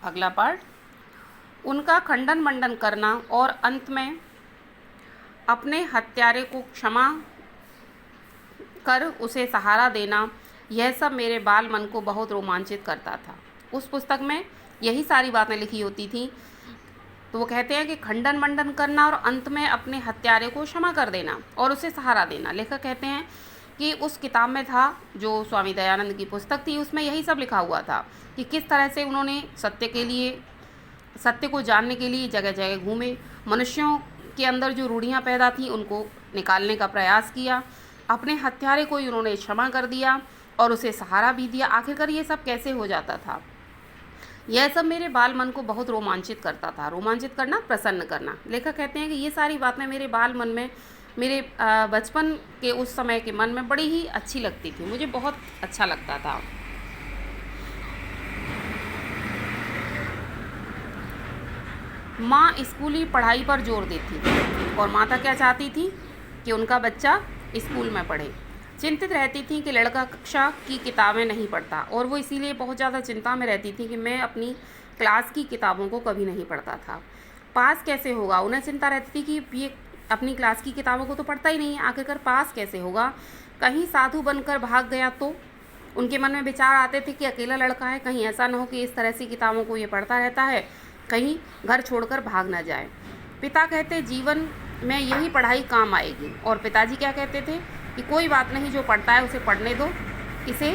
अगला पार्ट, उनका खंडन मंडन करना और अंत में अपने हत्यारे को क्षमा कर उसे सहारा देना, यह सब मेरे बाल मन को बहुत रोमांचित करता था। उस पुस्तक में यही सारी बातें लिखी होती थी। तो वो कहते हैं कि खंडन मंडन करना और अंत में अपने हत्यारे को क्षमा कर देना और उसे सहारा देना। लेखक कहते हैं कि उस किताब में था, जो स्वामी दयानंद की पुस्तक थी, उसमें यही सब लिखा हुआ था कि किस तरह से उन्होंने सत्य को जानने के लिए जगह जगह घूमे, मनुष्यों के अंदर जो रूढ़ियाँ पैदा थी उनको निकालने का प्रयास किया, अपने हत्यारे को ही उन्होंने क्षमा कर दिया और उसे सहारा भी दिया। आखिरकार ये सब कैसे हो जाता था? यह सब मेरे बाल मन को बहुत रोमांचित करता था। रोमांचित करना, प्रसन्न करना। लेखक कहते हैं कि ये सारी बातें मेरे बाल मन में, मेरे बचपन के उस समय के मन में बड़ी ही अच्छी लगती थी, मुझे बहुत अच्छा लगता था। माँ स्कूली पढ़ाई पर जोर देती थी और माता क्या चाहती थी कि उनका बच्चा स्कूल में पढ़े। चिंतित रहती थी कि लड़का कक्षा की किताबें नहीं पढ़ता और वो इसीलिए बहुत ज़्यादा चिंता में रहती थी कि मैं अपनी क्लास की किताबों को कभी नहीं पढ़ता था। पास कैसे होगा? उन्हें चिंता रहती थी कि ये अपनी क्लास की किताबों को तो पढ़ता ही नहीं है, आखिरकार पास कैसे होगा? कहीं साधु बनकर भाग गया तो? उनके मन में विचार आते थे कि अकेला लड़का है, कहीं ऐसा न हो कि इस तरह से किताबों को ये पढ़ता रहता है, कहीं घर छोड़कर भाग ना जाए। पिता कहते जीवन में यही पढ़ाई काम आएगी, और पिताजी क्या कहते थे कि कोई बात नहीं, जो पढ़ता है उसे पढ़ने दो, इसे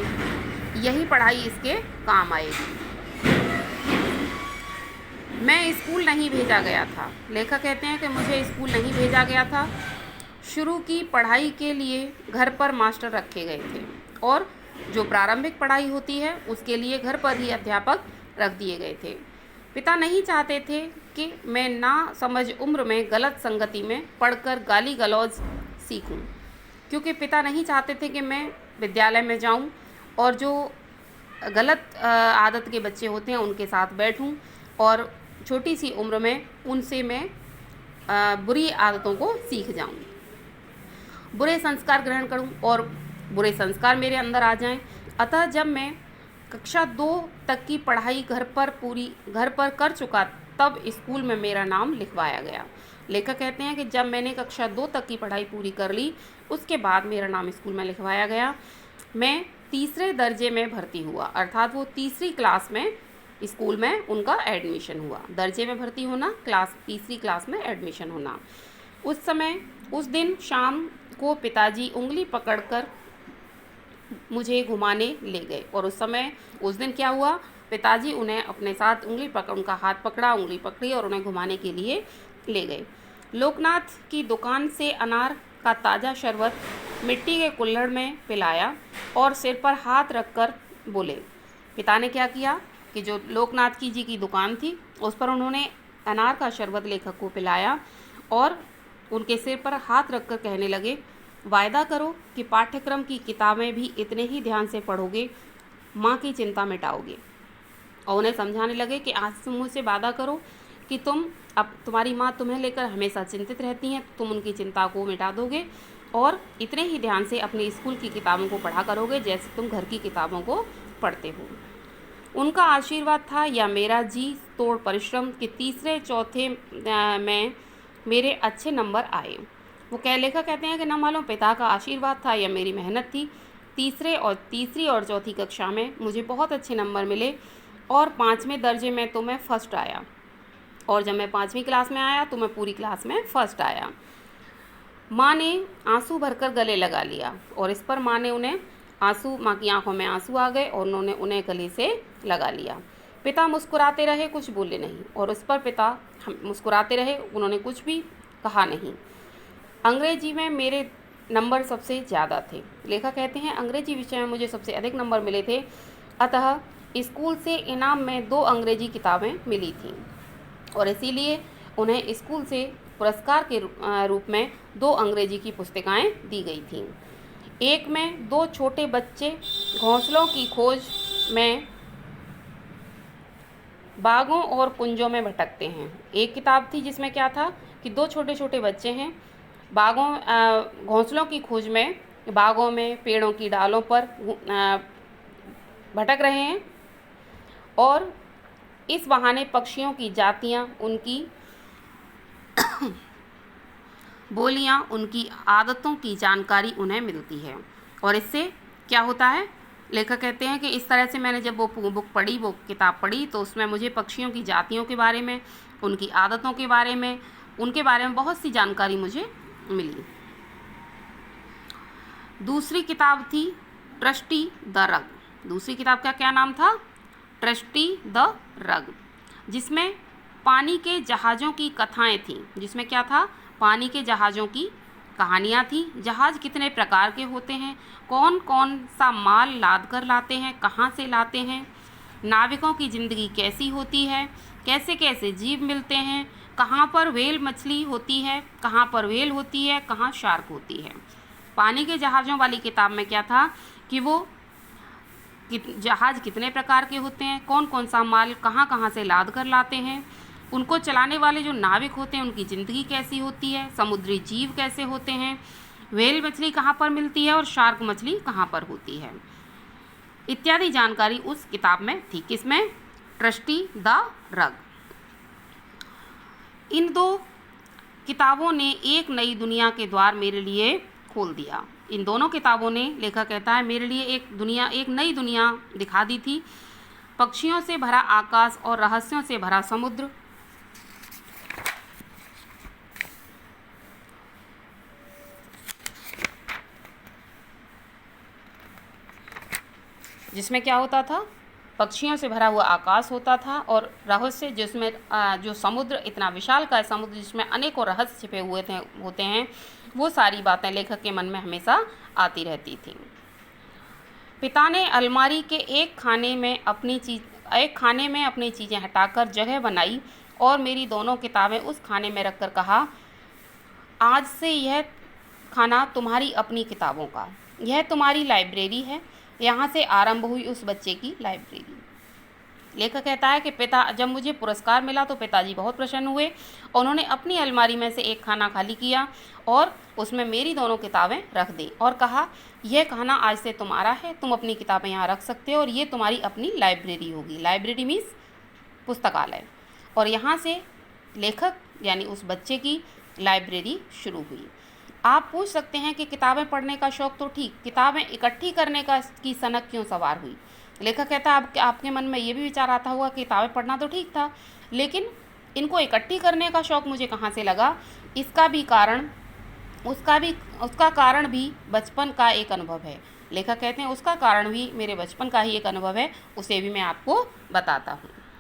यही पढ़ाई इसके काम आएगी। मैं स्कूल नहीं भेजा गया था। लेखक कहते हैं कि मुझे स्कूल नहीं भेजा गया था। शुरू की पढ़ाई के लिए घर पर मास्टर रखे गए थे और जो प्रारंभिक पढ़ाई होती है उसके लिए घर पर ही अध्यापक रख दिए गए थे। पिता नहीं चाहते थे कि मैं ना समझ उम्र में गलत संगति में पढ़कर गाली गलौज सीखूं, क्योंकि पिता नहीं चाहते थे कि मैं विद्यालय में जाऊं और जो गलत आदत के बच्चे होते हैं उनके साथ बैठूं और छोटी सी उम्र में उनसे मैं बुरी आदतों को सीख जाऊं, बुरे संस्कार ग्रहण करूं और बुरे संस्कार मेरे अंदर आ जाएं। अतः जब मैं कक्षा 2 तक की पढ़ाई घर पर कर चुका, तब स्कूल में मेरा नाम लिखवाया गया। लेखक कहते हैं कि जब मैंने कक्षा 2 तक की पढ़ाई पूरी कर ली, उसके बाद मेरा नाम स्कूल में लिखवाया गया। मैं तीसरे दर्जे में भर्ती हुआ, अर्थात वो तीसरी क्लास में स्कूल में उनका एडमिशन हुआ। दर्जे में भर्ती होना, तीसरी क्लास में एडमिशन होना। उस दिन शाम को पिताजी उंगली पकड़कर मुझे घुमाने ले गए, और उस दिन क्या हुआ, पिताजी उन्हें अपने साथ उनका हाथ पकड़ा, उंगली पकड़ी और उन्हें घुमाने के लिए ले गए। लोकनाथ की दुकान से अनार का ताज़ा शरबत मिट्टी के कुल्हड़ में पिलाया और सिर पर हाथ रखकर बोले। पिता ने क्या किया कि जो लोकनाथ जी की दुकान थी उस पर उन्होंने अनार का शरबत लेखक को पिलाया और उनके सिर पर हाथ रखकर कहने लगे, वायदा करो कि पाठ्यक्रम की किताबें भी इतने ही ध्यान से पढ़ोगे, माँ की चिंता मिटाओगे। और उन्हें समझाने लगे कि आज तुम मुझसे वादा करो कि अब तुम्हारी माँ तुम्हें लेकर हमेशा चिंतित रहती हैं, तुम उनकी चिंता को मिटा दोगे और इतने ही ध्यान से अपनी स्कूल की किताबों को पढ़ा करोगे जैसे तुम घर की किताबों को पढ़ते हो। उनका आशीर्वाद था या मेरा जी तोड़ परिश्रम कि तीसरे चौथे में मेरे अच्छे नंबर आए। वो लेखक कहते हैं कि न मालूम पिता का आशीर्वाद था या मेरी मेहनत थी, तीसरी और चौथी कक्षा में मुझे बहुत अच्छे नंबर मिले और 5वें दर्जे में तो मैं फर्स्ट आया, और जब मैं 5वीं क्लास में आया तो मैं पूरी क्लास में फर्स्ट आया। माँ ने आंसू भरकर गले लगा लिया और इस पर माँ की आंखों में आंसू आ गए और उन्होंने उन्हें गले से लगा लिया। पिता मुस्कुराते रहे, कुछ बोले नहीं, और उस पर पिता मुस्कुराते रहे, उन्होंने कुछ भी कहा नहीं। अंग्रेजी में मेरे नंबर सबसे ज़्यादा थे। लेखक कहते हैं अंग्रेजी विषय में मुझे सबसे अधिक नंबर मिले थे, अतः स्कूल से इनाम में 2 अंग्रेजी किताबें मिली थीं और इसीलिए उन्हें स्कूल से पुरस्कार के रूप में 2 अंग्रेजी की पुस्तिकाएं दी गई थीं। एक में 2 छोटे बच्चे घोंसलों की खोज में बागों और कुंजों में भटकते हैं। एक किताब थी जिसमें क्या था कि 2 छोटे छोटे बच्चे हैं, घोंसलों की खोज में बागों में पेड़ों की डालों पर भटक रहे हैं और इस बहाने पक्षियों की जातियाँ, उनकी बोलियाँ, उनकी आदतों की जानकारी उन्हें मिलती है। और इससे क्या होता है, लेखक कहते हैं कि इस तरह से मैंने जब वो बुक पढ़ी, वो किताब पढ़ी, तो उसमें मुझे पक्षियों की जातियों के बारे में, उनकी आदतों के बारे में, उनके बारे में बहुत सी जानकारी मुझे मिली। दूसरी किताब थी ट्रस्टी द रग। दूसरी किताब का क्या नाम था? ट्रस्टी द रग, जिसमें पानी के जहाज़ों की कथाएं थीं। जिसमें क्या था? पानी के जहाज़ों की कहानियाँ थी। जहाज़ कितने प्रकार के होते हैं, कौन कौन सा माल लाद कर लाते हैं, कहाँ से लाते हैं, नाविकों की ज़िंदगी कैसी होती है, कैसे कैसे जीव मिलते हैं, कहाँ पर व्हेल मछली होती है, कहाँ पर व्हेल होती है, कहाँ शार्क होती है। पानी के जहाज़ों वाली किताब में क्या था कि वो जहाज़ कितने प्रकार के होते हैं, कौन कौन सा माल कहाँ कहाँ से लाद कर लाते हैं, उनको चलाने वाले जो नाविक होते हैं उनकी ज़िंदगी कैसी होती है, समुद्री जीव कैसे होते हैं, व्हेल मछली कहाँ पर मिलती है और शार्क मछली कहाँ पर होती है, इत्यादि जानकारी उस किताब में थी। किसमें? Trustee the rug. इन दो किताबों ने एक नई दुनिया के द्वार मेरे लिए खोल दिया। इन दोनों किताबों ने, लेखक कहता है, मेरे लिए एक नई दुनिया दिखा दी थी। पक्षियों से भरा आकाश और रहस्यों से भरा समुद्र, जिसमें क्या होता था? पक्षियों से भरा हुआ आकाश होता था और रहस्य, जिसमें जो समुद्र इतना विशाल का समुद्र जिसमें अनेकों रहस्य छिपे होते हैं, वो सारी बातें लेखक के मन में हमेशा आती रहती थी। पिता ने अलमारी के एक खाने में अपनी चीज़ें हटाकर जगह बनाई और मेरी दोनों किताबें उस खाने में रखकर कहा, आज से यह खाना तुम्हारी अपनी किताबों का, यह तुम्हारी लाइब्रेरी है। यहाँ से आरंभ हुई उस बच्चे की लाइब्रेरी। लेखक कहता है कि जब मुझे पुरस्कार मिला तो पिताजी बहुत प्रसन्न हुए। उन्होंने अपनी अलमारी में से एक खाना खाली किया और उसमें मेरी दोनों किताबें रख दी और कहा, यह खाना आज से तुम्हारा है, तुम अपनी किताबें यहाँ रख सकते हो और ये तुम्हारी अपनी लाइब्रेरी होगी। लाइब्रेरी मीन्स पुस्तकालय। और यहाँ से लेखक यानी उस बच्चे की लाइब्रेरी शुरू हुई। आप पूछ सकते हैं कि किताबें पढ़ने का शौक़ तो ठीक, किताबें इकट्ठी करने की सनक क्यों सवार हुई? लेखक कहता है आपके मन में ये भी विचार आता होगा कि किताबें पढ़ना तो ठीक था, लेकिन इनको इकट्ठी करने का शौक़ मुझे कहाँ से लगा? उसका कारण भी बचपन का एक अनुभव है। लेखक कहते हैं उसका कारण भी मेरे बचपन का ही एक अनुभव है, उसे भी मैं आपको बताता हूँ।